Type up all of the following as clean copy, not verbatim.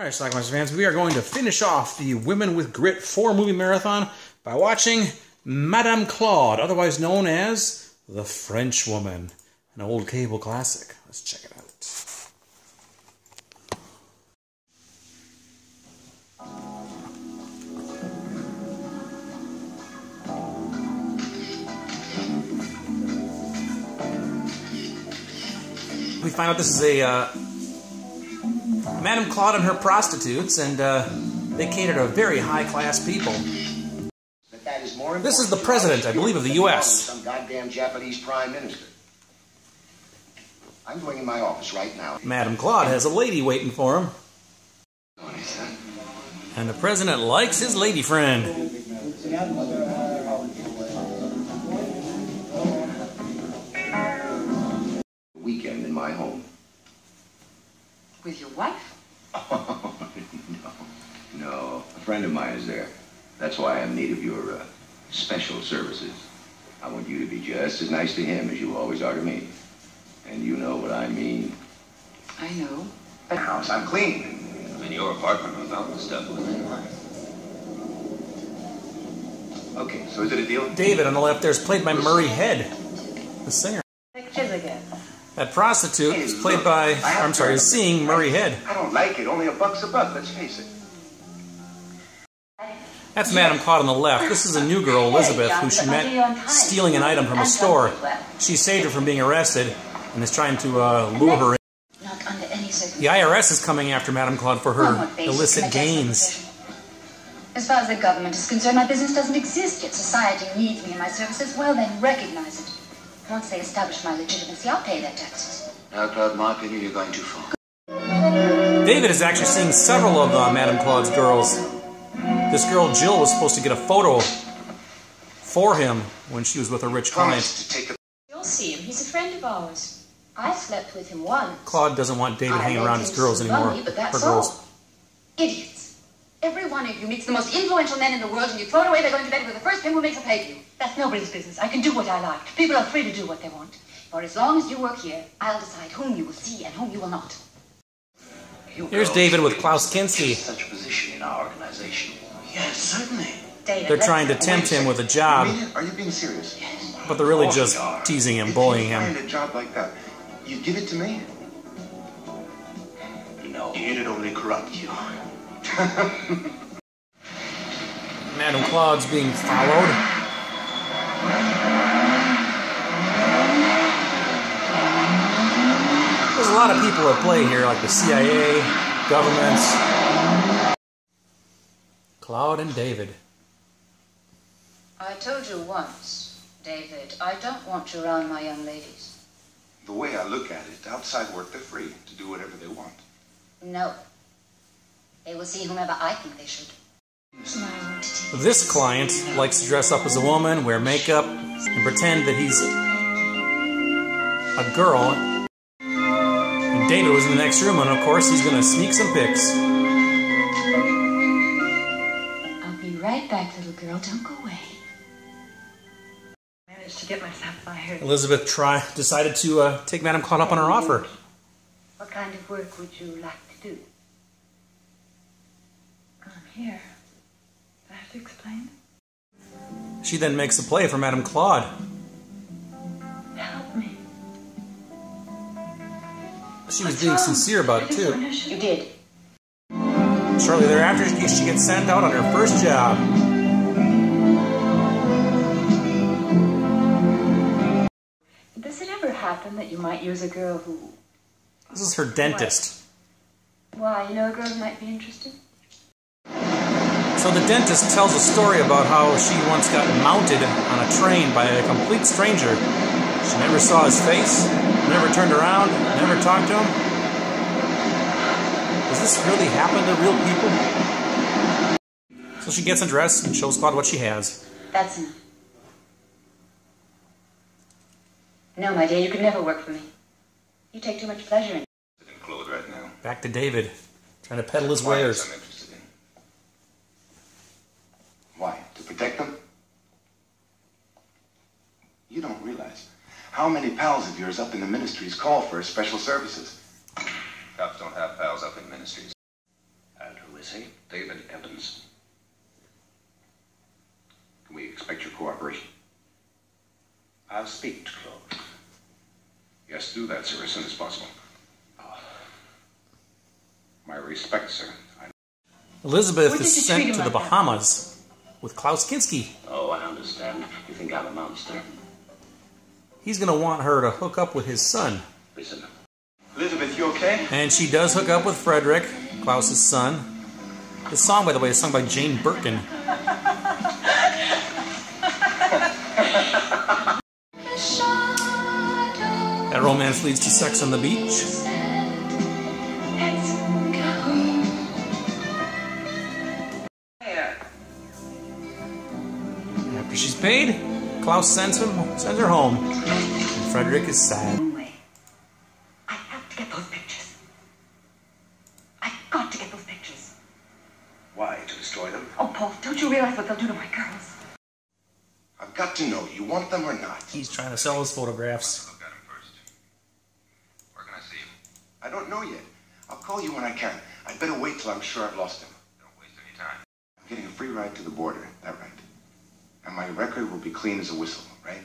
Alright, Schlockmeisters fans, we are going to finish off the Women with Grit 4-movie marathon by watching Madame Claude, otherwise known as The French Woman, an old cable classic. Let's check it out. We find out this is a Madame Claude and her prostitutes, and they cater to very high-class people. This is the president, I believe, of the U.S. Some goddamn Japanese prime minister. I'm going in my office right now. Madame Claude has a lady waiting for him. And the president likes his lady friend. Weekend in my home. With your wife? Oh, no. A friend of mine is there. That's why I'm in need of your special services. I want you to be just as nice to him as you always are to me. And you know what I mean. I know. The house, I'm clean. I'm in your apartment without the stuff with it. Okay, so is it a deal? David on the left there is played by Murray Head, the singer. Pictures again. That prostitute is played by, is seeing Murray Head. I don't like it. Only $1's a buck, let's face it. That's Madame Claude on the left. This is a new girl, Elizabeth, who she met stealing an item from a store. She saved her from being arrested and is trying to lure her in. Not under any circumstances. The IRS is coming after Madame Claude for her illicit gains. As far as the government is concerned, my business doesn't exist, yet society needs me and my services. Well, then recognize it. Once they establish my legitimacy, I'll pay their taxes. Now, Claude, in my opinion, you're going too far. David is actually seeing several of Madame Claude's girls. This girl, Jill, was supposed to get a photo for him when she was with a rich client. You'll see him. He's a friend of ours. I slept with him once. Claude doesn't want David hanging around his girls anymore. But that's all. Idiots. Every one of you meets the most influential men in the world, and you throw it away by going to bed with the first pimp who makes a pay for you. That's nobody's business. I can do what I like. People are free to do what they want. For as long as you work here, I'll decide whom you will see and whom you will not. Here's David with Klaus Kinski. Such a position in our organization. Yes, certainly. David, they're trying to tempt him with a job. Are you being serious? Yes. But they're really just teasing him, bullying him. If you find a job like that, you give it to me? No. It'd only corrupt you. Madame Claude's being followed. There's a lot of people at play here, like the CIA, governments. Claude and David. I told you once, David, I don't want you around my young ladies. The way I look at it, outside work, they're free to do whatever they want. No. They will see whomever I think they should. This client likes to dress up as a woman, wear makeup, and pretend that he's a girl. And David was in the next room, and of course he's going to sneak some pics. I'll be right back, little girl. Don't go away. I managed to get myself fired. Elizabeth decided to take Madame Claude up on her offer. What kind of work would you like to do? I'm here. Do I have to explain? She then makes a play for Madame Claude. Help me. She was being sincere about it, too. You did. Shortly thereafter, she gets sent out on her first job. Does it ever happen that you might use a girl who... This is her dentist. Why? You know a girl who might be interested? So the dentist tells a story about how she once got mounted on a train by a complete stranger. She never saw his face, never turned around, never talked to him. Does this really happen to real people? So she gets undressed and shows Claude what she has. That's enough. No, my dear, you could never work for me. You take too much pleasure in it. Claude right now. Back to David, trying to peddle his wares. I'm interested in. Why? To protect them? You don't realize how many pals of yours up in the ministries call for special services. Cops don't have pals up in ministries. David Evans. Can we expect your cooperation? I'll speak to Claude. Yes, do that, sir, as soon as possible. My respects, sir. Elizabeth is sent to the Bahamas with Klaus Kinski. Oh, I understand. You think I'm a monster? He's going to want her to hook up with his son. Listen. Elizabeth, you okay? And she does hook up with Frederick, Klaus's son. This song, by the way, is sung by Jane Birkin. That romance leads to sex on the beach. After she's paid, Klaus sends her home. And Frederick is sad. I have to get those pictures. I've got to get those pictures. Why? To destroy them? Oh, Paul, don't you realize what they'll do to my girls? I've got to know. You want them or not? He's trying to sell his photographs. Look at him first. Where can I see him? I don't know yet. I'll call you when I can. I'd better wait till I'm sure I've lost him. Don't waste any time. I'm getting a free ride to the border. That right? And my record will be clean as a whistle, right?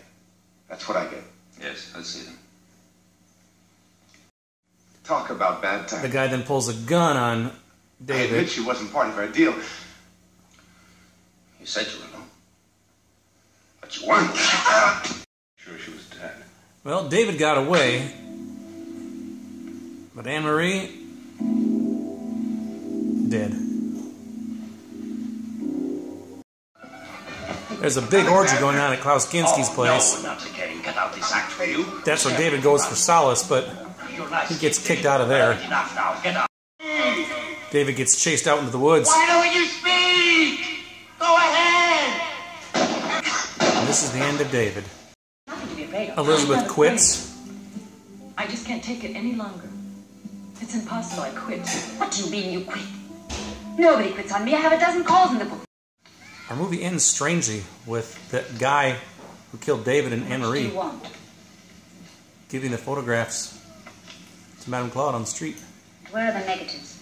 That's what I get. Yes, let's see them. Talk about bad times. The guy then pulls a gun on I David. admit she wasn't part of our deal. You said you were, no? But you weren't. Sure she was dead. Well, David got away. But Anne-Marie... dead. There's a big orgy going on at Klaus Kinski's place. No, not again. Get out this act for you. That's where David goes for solace, but he gets kicked out of there. Enough now. Get out. David gets chased out into the woods. Why don't you speak? Go ahead. And this is the end of David. Nothing to be afraid of. Elizabeth quits. I just can't take it any longer. It's impossible. I quit. What do you mean you quit? Nobody quits on me. I have a dozen calls in the book. Our movie ends strangely with that guy who killed David and What do Anne-Marie you want? giving the photographs to Madame Claude on the street. Where are the negatives?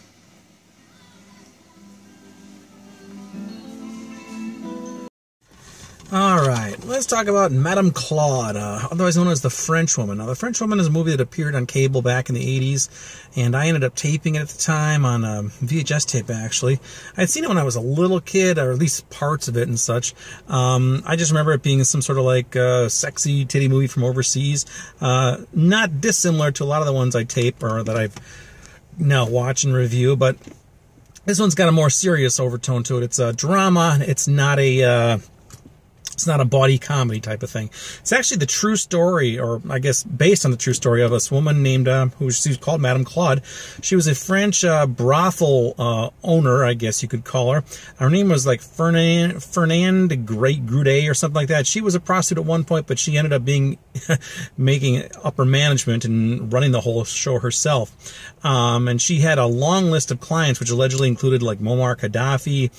Alright, let's talk about Madame Claude, otherwise known as The Frenchwoman. Now, The Frenchwoman is a movie that appeared on cable back in the 80s, and I ended up taping it at the time on a VHS tape, actually. I'd seen it when I was a little kid, or at least parts of it and such. I just remember it being some sort of like sexy titty movie from overseas. Not dissimilar to a lot of the ones I tape or that I've now watch and review, but this one's got a more serious overtone to it. It's a drama. It's not a body comedy type of thing. It's actually the true story, or I guess based on the true story of this woman named, who was called Madame Claude. She was a French brothel owner, I guess you could call her. Her name was like Fernande Groudet or something like that. She was a prostitute at one point, but she ended up being making upper management and running the whole show herself. And she had a long list of clients, which allegedly included like Muammar Gaddafi,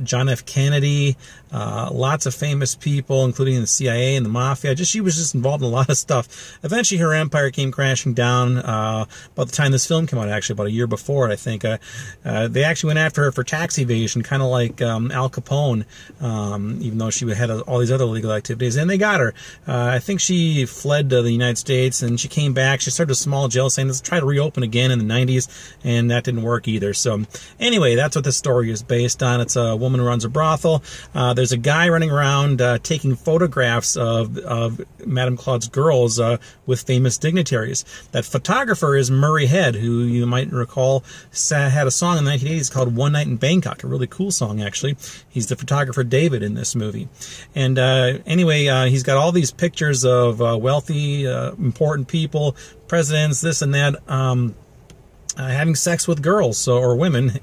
John F. Kennedy, lots of famous people, including the CIA and the Mafia. She was just involved in a lot of stuff. Eventually, her empire came crashing down about the time this film came out, actually, about a year before it, I think. They actually went after her for tax evasion, kind of like Al Capone, even though she had all these other illegal activities. And they got her. I think she fled to the United States, and she came back. She started a small jail, saying, let's try to reopen again in the 90s, and that didn't work either. So anyway, that's what this story is based on. It's a woman who runs a brothel. There's a guy running around taking photographs of Madame Claude's girls with famous dignitaries. That photographer is Murray Head, who you might recall had a song in the 1980s called One Night in Bangkok, a really cool song, actually. He's the photographer David in this movie. And anyway, he's got all these pictures of wealthy, important people, presidents, this and that, having sex with girls, or women,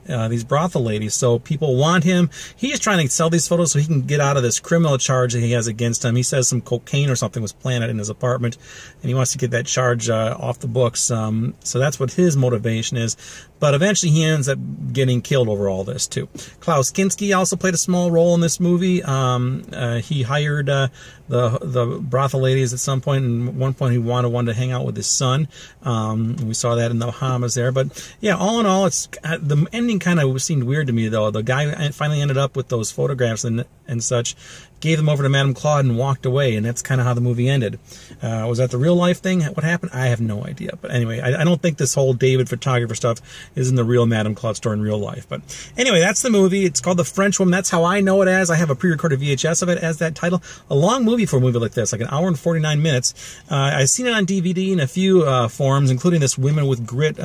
these brothel ladies. So people want him. He's trying to sell these photos so he can get out of this criminal charge that he has against him. He says some cocaine or something was planted in his apartment, and he wants to get that charge off the books. So that's what his motivation is. But eventually he ends up getting killed over all this, too. Klaus Kinski also played a small role in this movie. He hired the brothel ladies at some point, and at one point he wanted one to hang out with his son. We saw that in the is there. But yeah, all in all, it's the ending kind of seemed weird to me, though. The guy finally ended up with those photographs and such, gave them over to Madame Claude and walked away, and that's kind of how the movie ended. Was that the real life thing? What happened? I have no idea. But anyway, I don't think this whole David photographer stuff is in the real Madame Claude story in real life. But anyway, that's the movie. It's called The French Woman. That's how I know it as. I have a pre-recorded VHS of it as that title. A long movie for a movie like this, like an hour and 49 minutes. I've seen it on DVD in a few forms, including this Women with Grit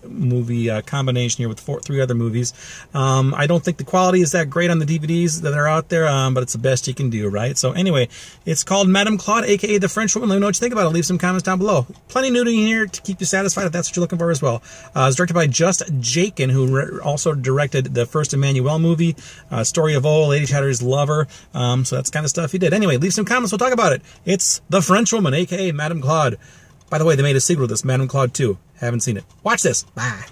movie combination here with 3 other movies. I don't think the quality is that great on the DVDs that are out there, but it's the best you can do, right? So anyway, it's called Madame Claude, aka The French Woman. Let me know what you think about it. Leave some comments down below. Plenty of nudity in here to keep you satisfied if that's what you're looking for as well. It's directed by Just Jakin, who also directed the first Emmanuel movie, Story of Old, Lady Chatter's Lover. So that's the kind of stuff he did. Anyway, leave some comments. We'll talk about it. It's The French Woman, aka Madame Claude. By the way, they made a sequel to this, Madame Claude 2. Haven't seen it. Watch this. Bye.